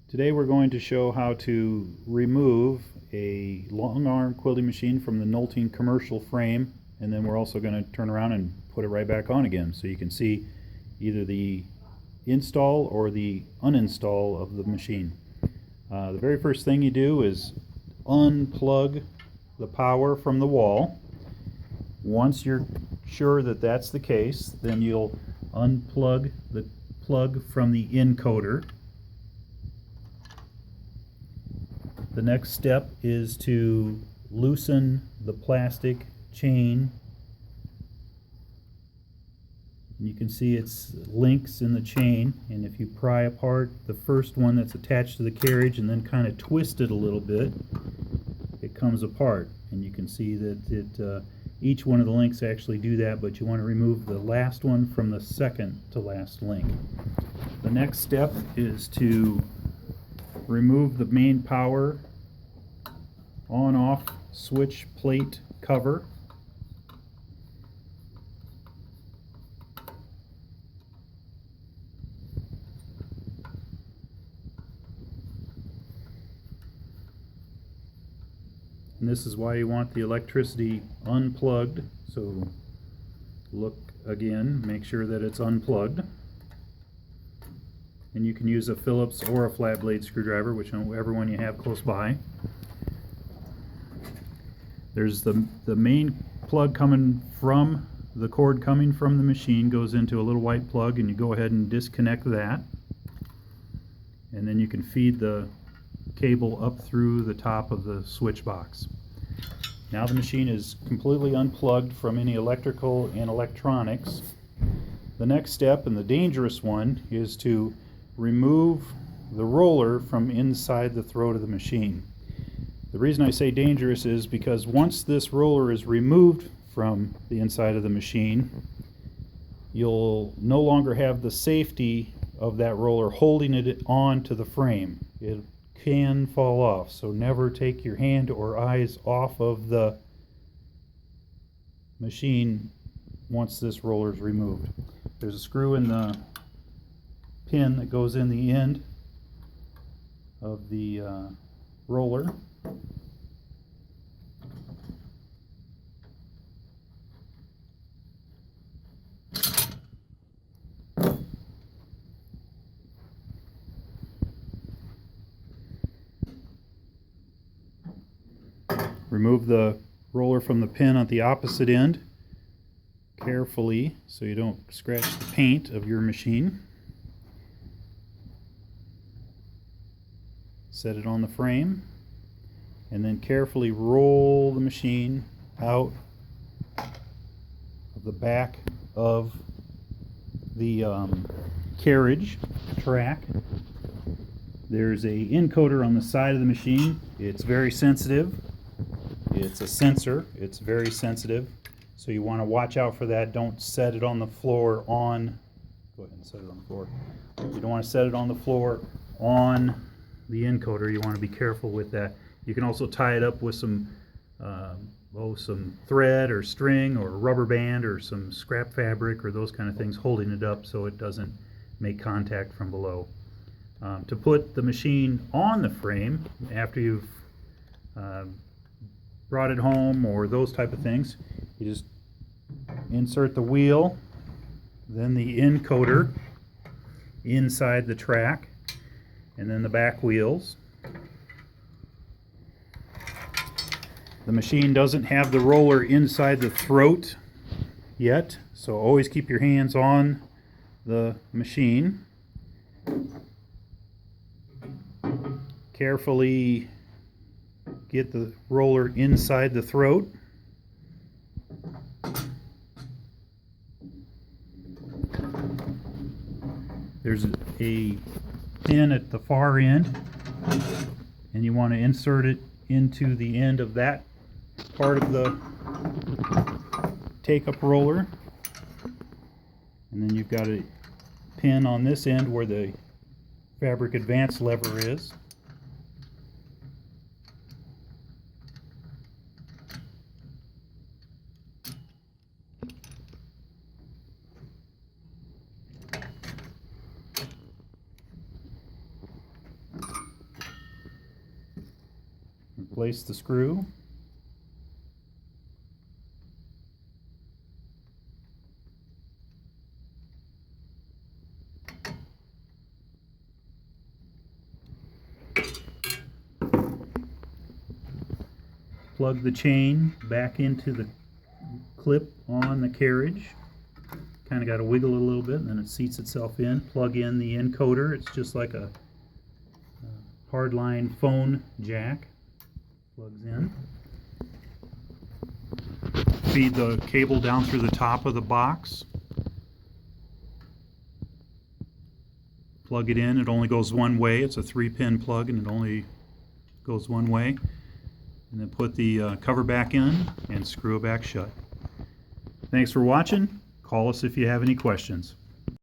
Today we're going to show how to remove a long arm quilting machine from the Nolting commercial frame, and then we're also going to turn around and put it right back on again so you can see either the install or the uninstall of the machine. The very first thing you do is unplug the power from the wall. Once you're sure that that's the case, then you'll unplug the plug from the encoder. The next step is to loosen the plastic chain. You can see it's links in the chain, and if you pry apart the first one that's attached to the carriage and then kind of twist it a little bit, it comes apart. And you can see that each one of the links actually do that, but you want to remove the last one from the second to last link. The next step is to remove the main power on-off switch plate cover. And this is why you want the electricity unplugged, so look again, make sure that it's unplugged. And you can use a Phillips or a flat blade screwdriver, whichever one you have close by. There's the main plug coming from the cord coming from the machine goes into a little white plug, and you go ahead and disconnect that, and then you can feed the cable up through the top of the switch box. Now the machine is completely unplugged from any electrical and electronics. The next step, and the dangerous one, is to remove the roller from inside the throat of the machine. The reason I say dangerous is because once this roller is removed from the inside of the machine, you'll no longer have the safety of that roller holding it on to the frame. It can fall off, so never take your hand or eyes off of the machine once this roller is removed. There's a screw in the pin that goes in the end of the roller. Remove the roller from the pin at the opposite end carefully so you don't scratch the paint of your machine. Set it on the frame, and then carefully roll the machine out of the back of the carriage track. There's a encoder on the side of the machine. It's very sensitive. It's a sensor. It's very sensitive, so you want to watch out for that. Don't set it on the floor on. Go ahead and set it on the floor. You don't want to set it on the floor on the encoder. You want to be careful with that. You can also tie it up with some thread or string or rubber band or some scrap fabric or those kind of things, holding it up so it doesn't make contact from below. To put the machine on the frame after you've brought it home or those type of things, you just insert the wheel, then the encoder inside the track, and then the back wheels. The machine doesn't have the roller inside the throat yet, so always keep your hands on the machine. Carefully get the roller inside the throat. There's a pin at the far end, and you want to insert it into the end of that part of the take-up roller. And then you've got a pin on this end where the fabric advance lever is. Replace the screw. Plug the chain back into the clip on the carriage. Kind of got to wiggle it a little bit and then it seats itself in. Plug in the encoder. It's just like a hardline phone jack. Plugs in. Feed the cable down through the top of the box. Plug it in. It only goes one way. It's a 3-pin plug and it only goes one way. And then put the cover back in and screw it back shut. Thanks for watching. Call us if you have any questions.